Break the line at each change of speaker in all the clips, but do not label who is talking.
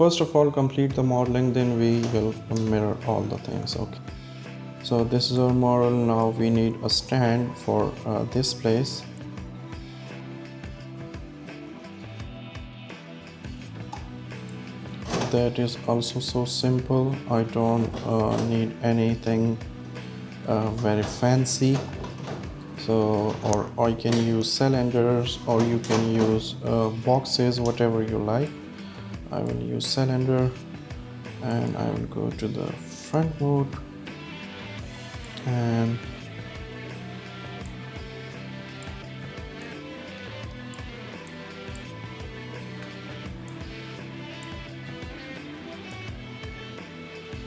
first of all complete the modeling, then we will mirror all the things. Okay, so this is our model. Now we need a stand for this place. That is also so simple. I don't need anything very fancy. So, or I can use cylinders, or you can use boxes, whatever you like. I will use cylinder, and I will go to the front mode, and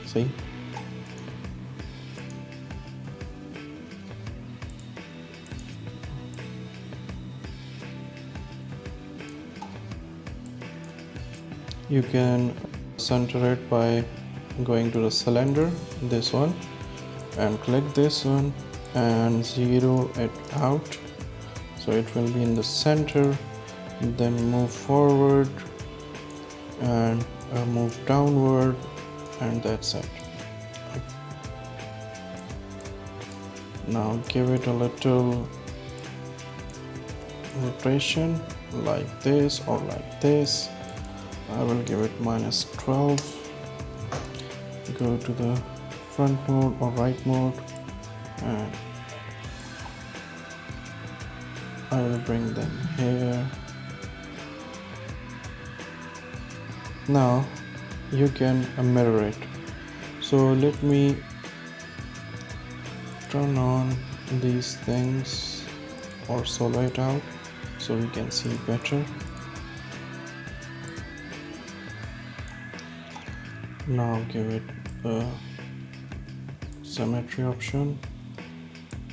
see, you can center it by going to the cylinder, this one, and click this one and zero it out, so it will be in the center. Then move forward and move downward, and that's it. Now give it a little rotation like this or like this. I will give it -12. Go to the front mode or right mode, and I will bring them here. Now you can mirror it. So let me turn on these things or solo it out so we can see better. Now give it a symmetry option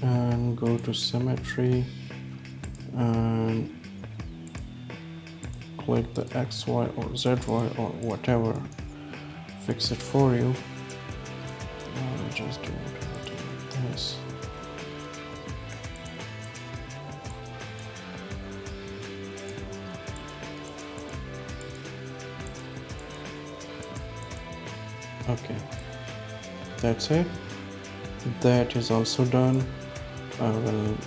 and go to symmetry and click the XY or ZY or whatever, fix it for you. I'll just do it like this. Okay, that's it. That is also done. I will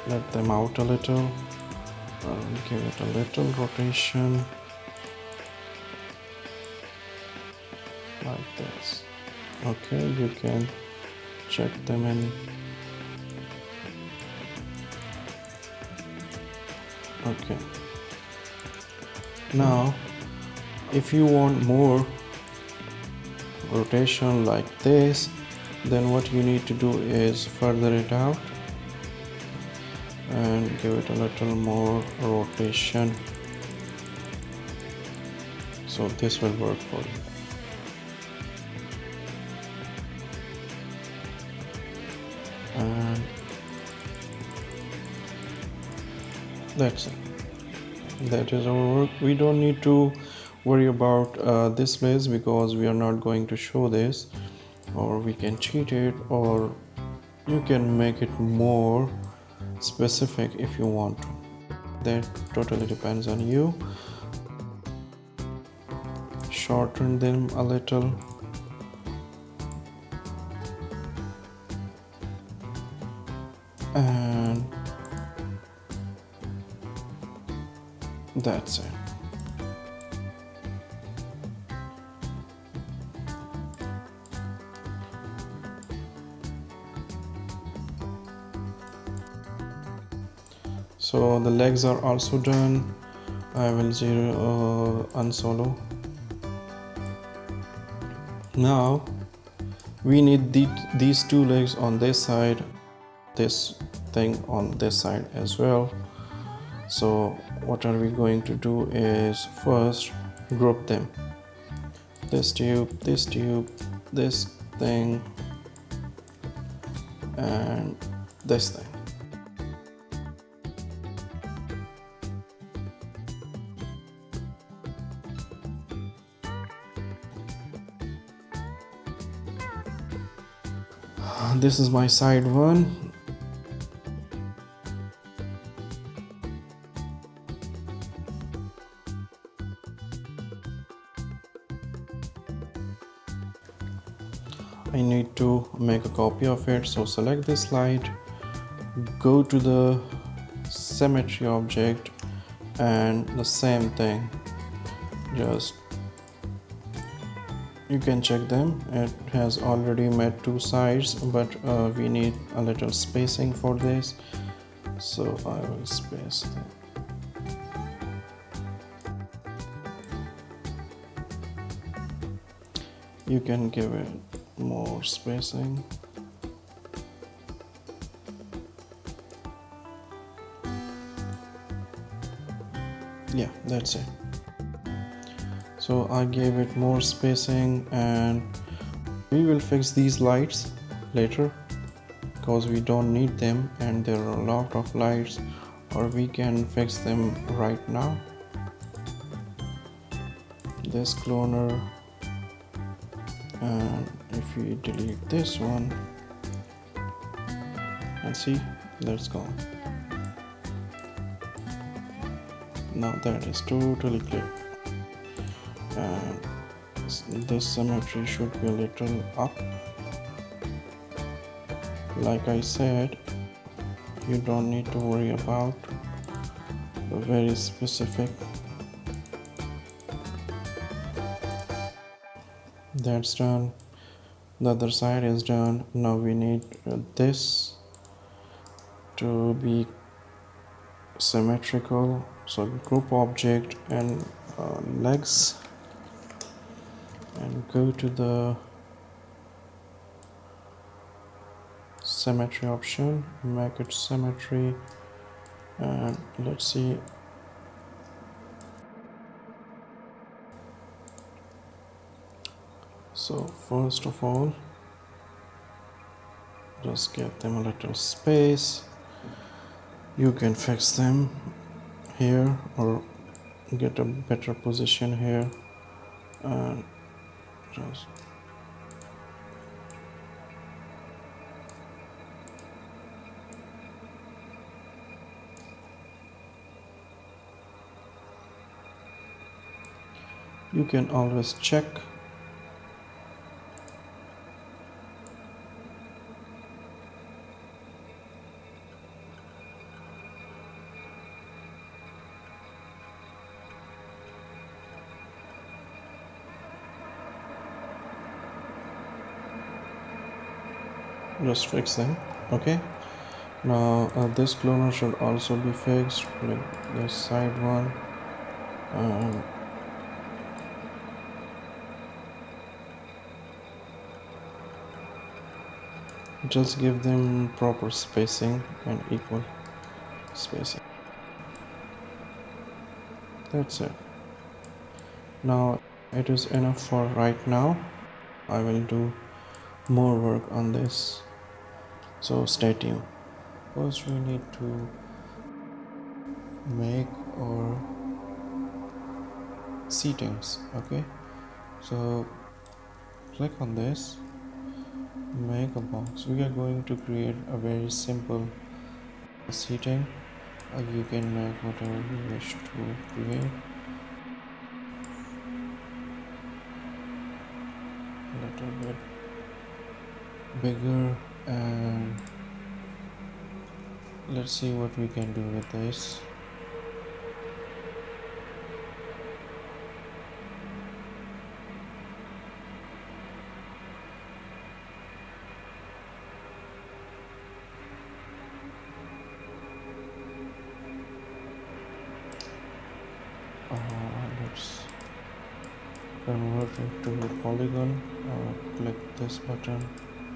let them out a little. I'll give it a little rotation like this. Okay, you can check them in. Okay, now if you want more rotation like this, then what you need to do is further it out and give it a little more rotation, so this will work for you. And that's it. That is our work. We don't need to worry about this place because we are not going to show this, or we can cheat it, or you can make it more specific if you want to. That totally depends on you. Shorten them a little. And that's it. So the legs are also done. I will unsolo. Now we need these two legs on this side, this thing on this side as well. So what are we going to do is first group them. This tube, this thing, and this thing. This is my side one. I need to make a copy of it, so select this slide, go to the symmetry object, and the same thing, just you can check them. It has already met two sides, but we need a little spacing for this, so I will space them. You can give it more spacing. Yeah, that's it. So I gave it more spacing, and we will fix these lights later because we don't need them and there are a lot of lights, or we can fix them right now. This cloner, and if we delete this one, and see, that's gone. Now that is totally clear, and this symmetry should be a little up. Like I said, you don't need to worry about the very specific. That's done. The other side is done. Now we need this to be symmetrical, so group object and legs, and go to the symmetry option, make it symmetry, and let's see. So first of all, just get them a little space. You can fix them here or get a better position here, and just you can always check. Just fix them. Okay, now this cloner should also be fixed, like this side one, just give them proper spacing and equal spacing. That's it. Now it is enough for right now. I will do more work on this, so stay tuned. First we need to make our seatings. Okay, so click on this, make a box. We are going to create a very simple seating. You can make whatever you wish to create. A little bit bigger, and let's see what we can do with this. Let's convert it to a polygon. Click this button,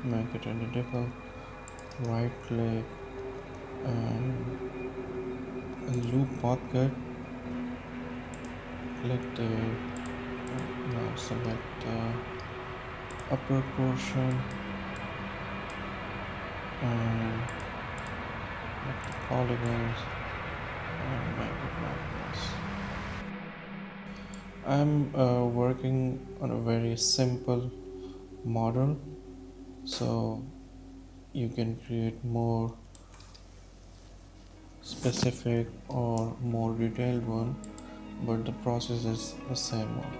make it editable, right click and loop path cut, click the now select the upper portion and make the polygons and make it like this. I'm working on a very simple model, so you can create more specific or more detailed one, but the process is the same one.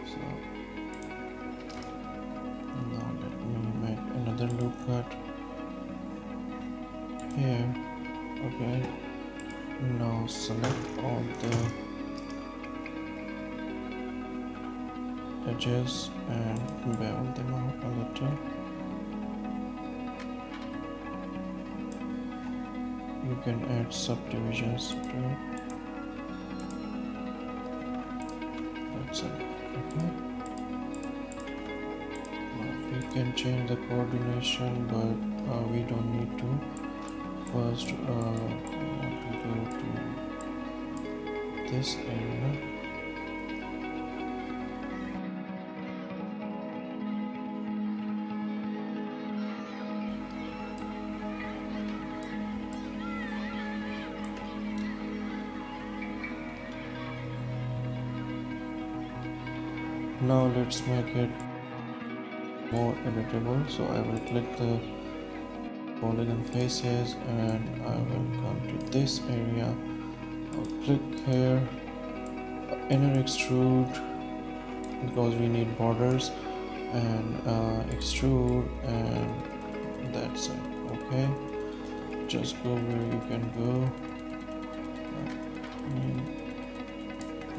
So Now let me make another loop cut here. Okay, now select all the edges and bevel them out a little. You can add subdivisions too. That's it. Okay. Now we can change the coordination, but we don't need to. First, we want to go to this area. Now let's make it more editable. So I will click the polygon faces and I will come to this area. I'll click here, inner extrude, because we need borders, and extrude, and that's it. Okay, just go where you can go.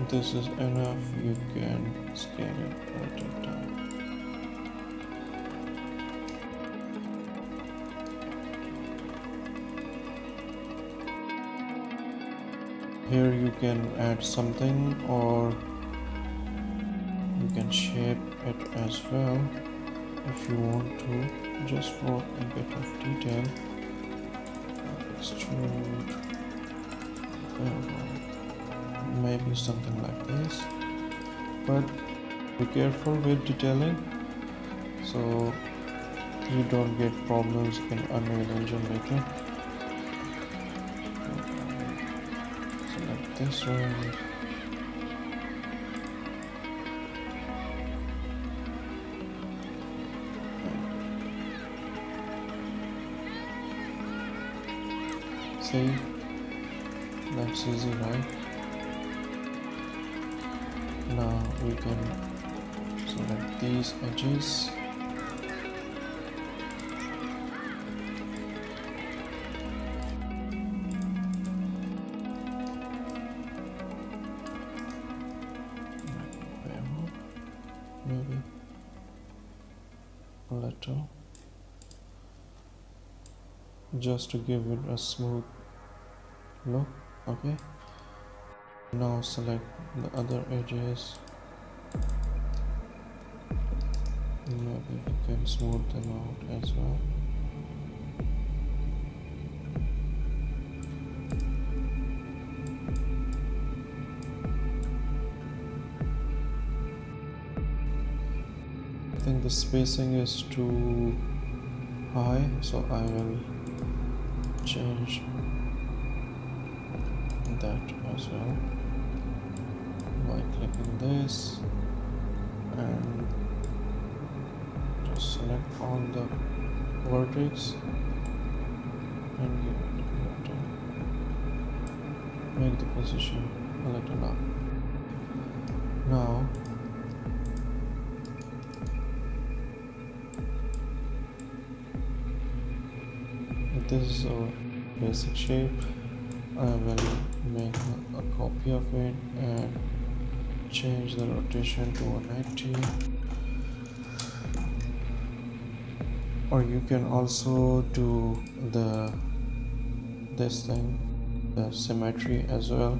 This is enough. You can scale it a little down. Here you can add something, or you can shape it as well if you want to, just for a bit of detail. Extrude, maybe something like this, but be careful with detailing so you don't get problems in Unreal Engine later. Select this one. See, that's easy, right? Now we can select these edges. Maybe a little, just to give it a smooth look. Okay, now select the other edges. Maybe we can smooth them out as well. I think the spacing is too high, so I will change that as well by clicking this and just select all the vertex and give it a little, make the position a little up. Now this is our basic shape. I will make a copy of it and change the rotation to 180. Or you can also do this thing, the symmetry as well,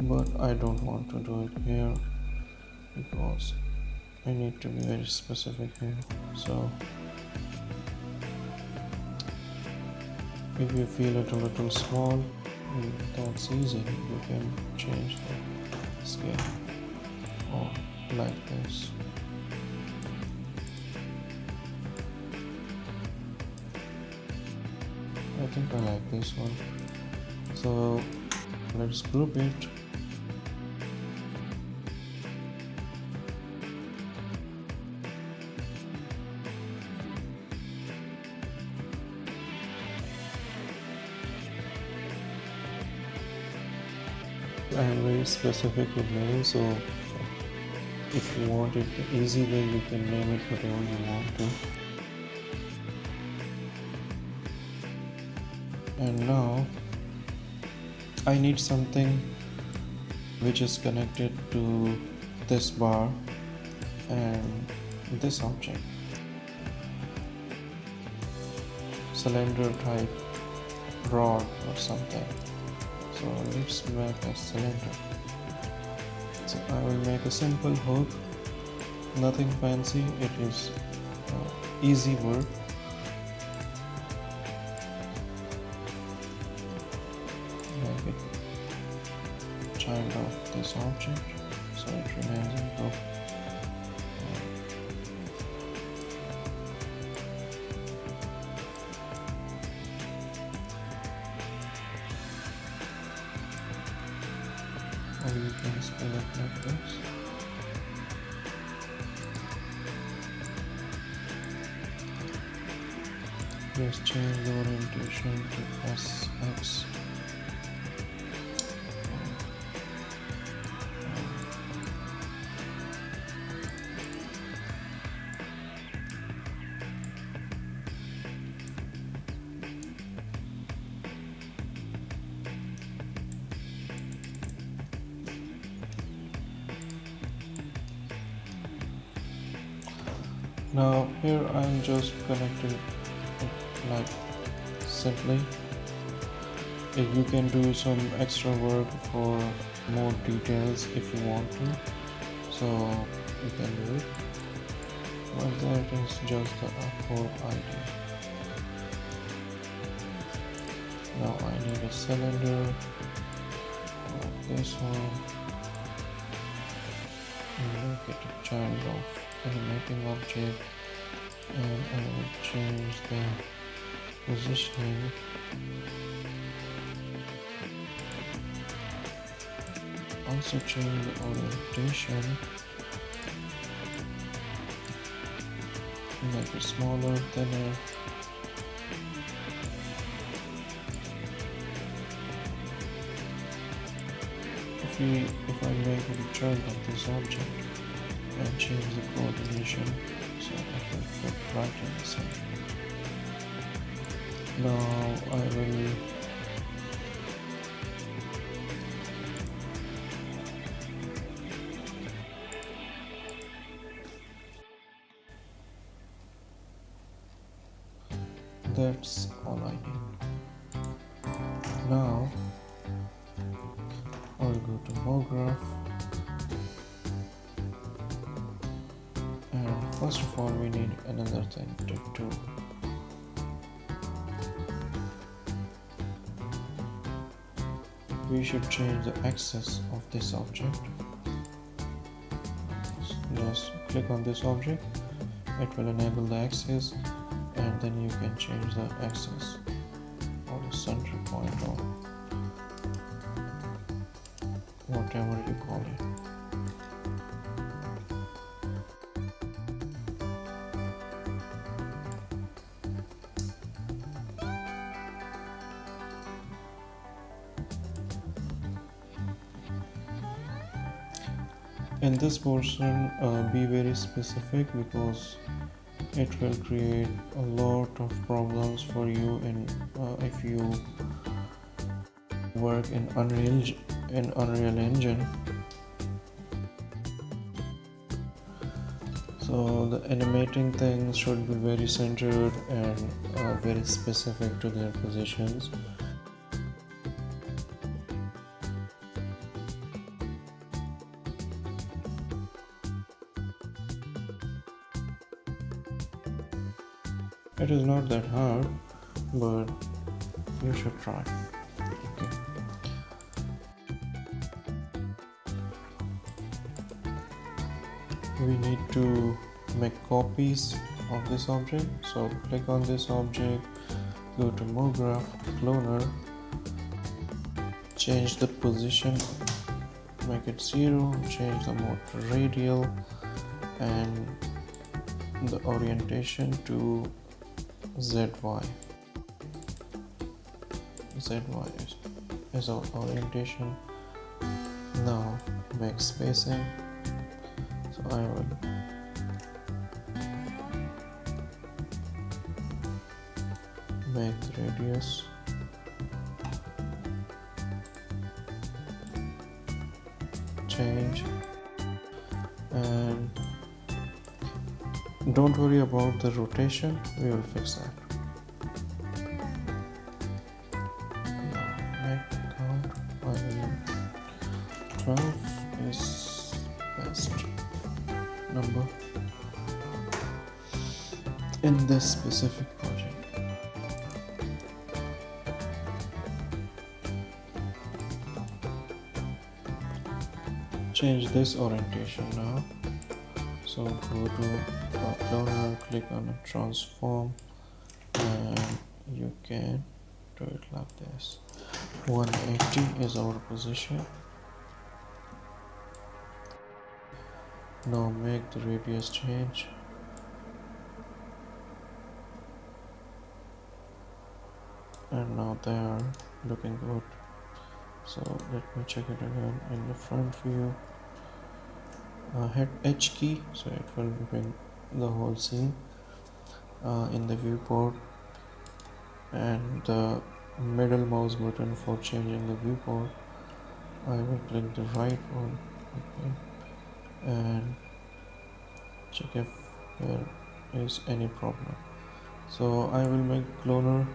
but I don't want to do it here because I need to be very specific here. So if you feel it a little small, that's easy. You can change the scale or like this. I think I like this one. So let's group it. I am very specific with names, so if you want it the easy way, you can name it whatever you want to. And now I need something which is connected to this bar and this object. Cylinder type rod or something. So let's make a cylinder. So I will make a simple hook, nothing fancy, it is easy work. Make it child of this object so it remains in group. Or you can spell it like this. Just change the orientation to SX. Now here I'm just connecting it like simply. If you can do some extra work for more details if you want to, so you can do it. But that is just the whole idea. Now I need a cylinder like this one. Make it a child of animating object, and I will change the positioning. Also change the orientation, make it smaller, thinner. If I make a child of this object and change the coordination so it will fit right in the center. Now I will that's all I need. Now I'll go to more graph. First of all, we need another thing to do. We should change the axis of this object. Just click on this object, it will enable the axis, and then you can change the axis or the center point or whatever you call it. In this portion, be very specific because it will create a lot of problems for you if you work in Unreal Engine. So the animating things should be very centered and very specific to their positions. It is not that hard, but you should try. Okay. We need to make copies of this object. So click on this object, go to More Graph, Cloner, change the position, make it 0, change the mode to Radial, and the orientation to ZY. ZY is our orientation. Now make spacing. So I will make the radius change, and don't worry about the rotation, we will fix that. Now make the count. I will 12 is best number in this specific project. Change this orientation now. So go to cloner, click on transform, and you can do it like this. 180 is our position. Now make the radius change. And now they are looking good. So let me check it again in the front view. Hit H key, so it will bring the whole scene in the viewport, and the middle mouse button for changing the viewport. I will click the right one, okay, and check if there is any problem. So I will make cloner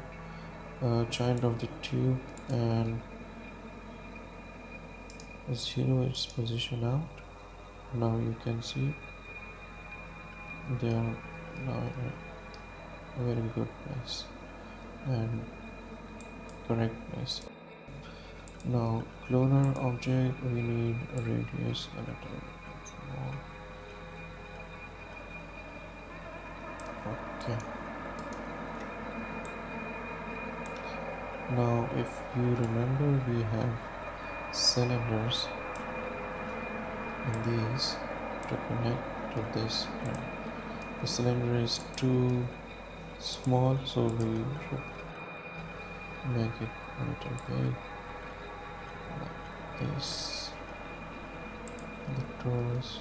child of the tube and zero its position out. Now you can see they are now in a very good place and correct place. Now cloner object, we need a radius a little bit more. Okay. Now if you remember, we have cylinders in these to connect to this. The cylinder is too small, so we should make it a little big like this. The doors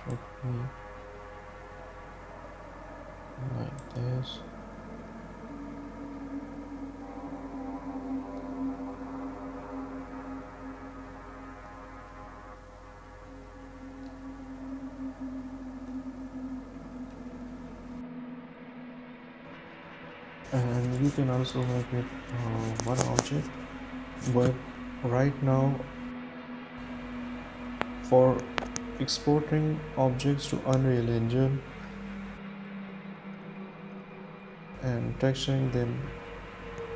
should be like this. And you can also make it one object, but right now for exporting objects to Unreal Engine and texturing them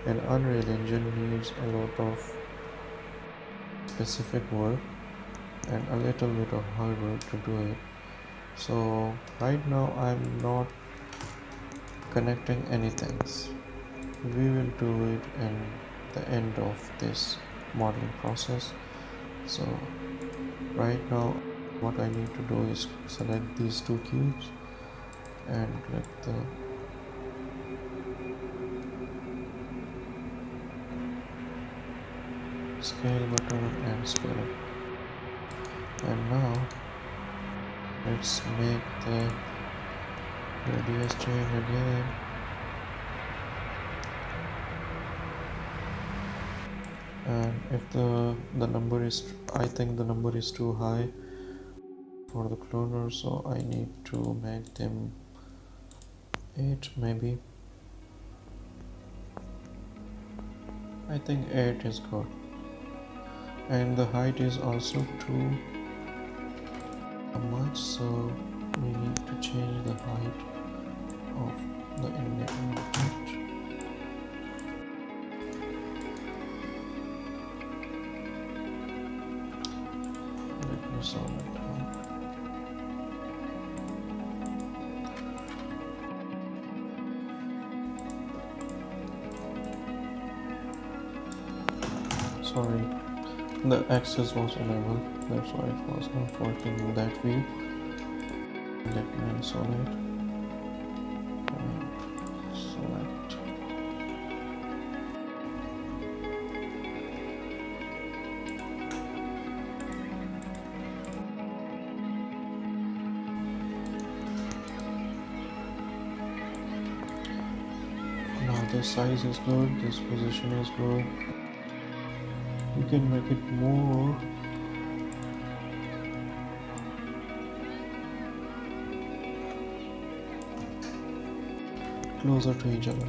in Unreal Engine needs a lot of specific work and a little bit of hard work to do it. So right now I'm not connecting anything. We will do it in the end of this modeling process. So right now what I need to do is select these two cubes and click the scale button and scale it. And now let's make the radius change again. And if the number is, I think the number is too high for the cloner, so I need to make them 8 maybe. I think 8 is good. And the height is also too much, so we need to change the height of the inlet object. Let me solve it out. Sorry, the axis was enabled, that's why it was not working in that view. Let me install it and select. this size is good, this position is good. You can make it more closer to each other.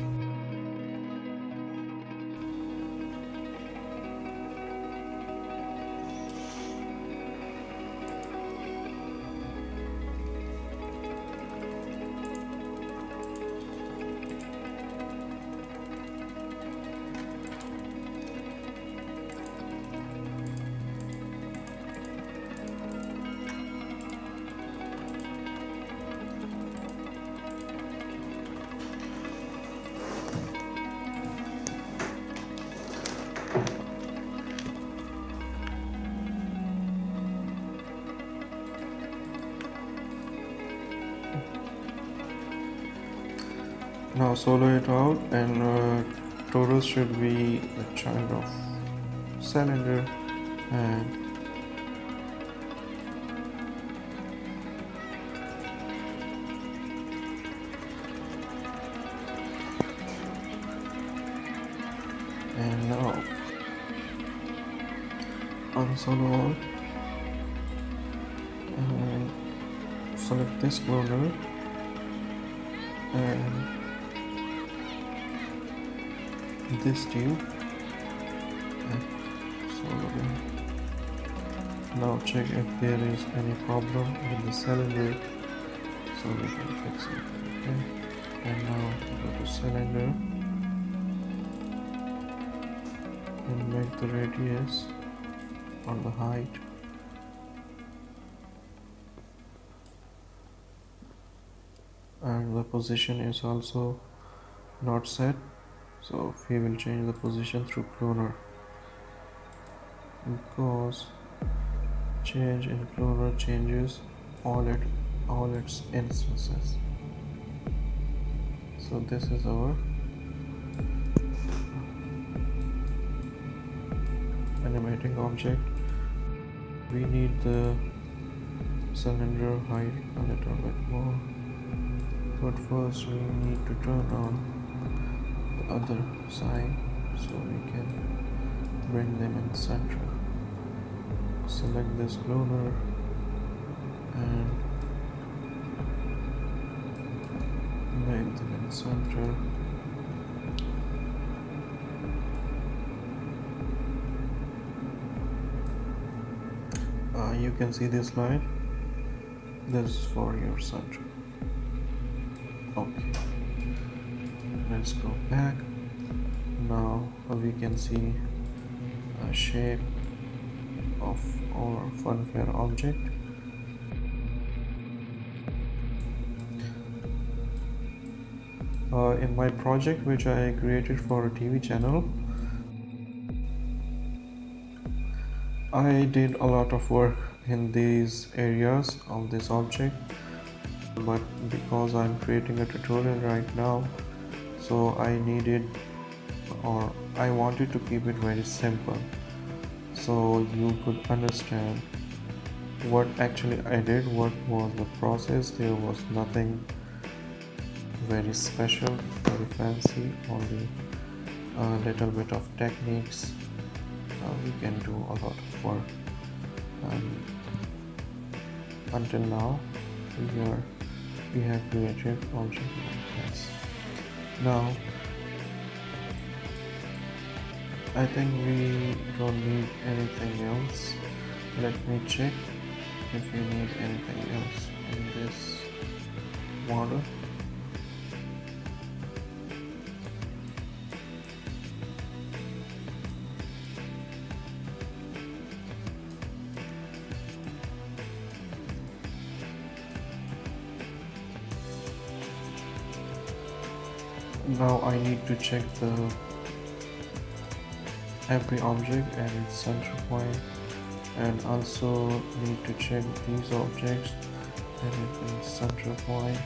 Now solo it out, and torus should be a kind of cylinder, and now unsolo all and select this cloner and this tube and solve it. Now check if there is any problem with the cylinder, so we can fix it. Okay, and now go to cylinder and make the radius or the height and the position is also not set. So we will change the position through cloner, because change in cloner changes all its instances. So this is our animating object. We need the cylinder height a little bit more, but first we need to turn on other side so we can bring them in center. Select this cloner and make them in center. You can see this line. This is for your center. Okay. Let's go back. Now we can see a shape of our funfair object. In my project which I created for a TV channel, I did a lot of work in these areas of this object, but because I'm creating a tutorial right now, so I wanted to keep it very simple so you could understand what actually I did, what was the process. There was nothing very special, very fancy, only a little bit of techniques. We can do a lot of work, and until now we have created object like this. Now I think we don't need anything else. Let me check if you need anything else in this model. Now I need to check every object and its center point, and also need to check these objects and its center point.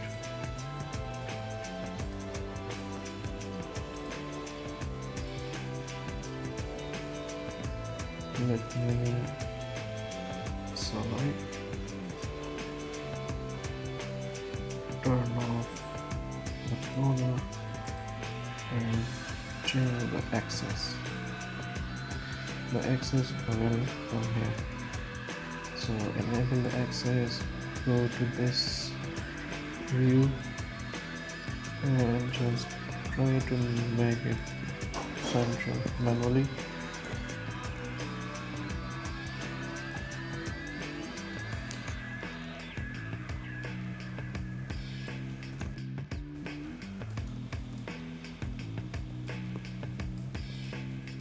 Let me select, turn off the cloner, and change the axis. The axis will come here. So enable the axis, go to this view and just try to make it central manually.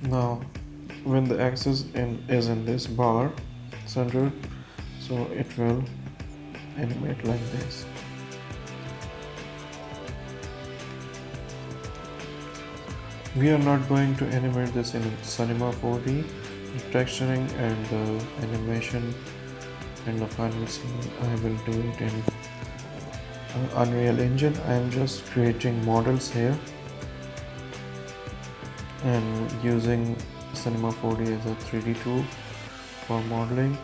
Now when the axis is in this bar centered, so it will animate like this. We are not going to animate this in Cinema 4D. The texturing and the animation and the final scene I will do it in Unreal Engine. I am just creating models here and using Cinema 4D as a 3D tool for modeling.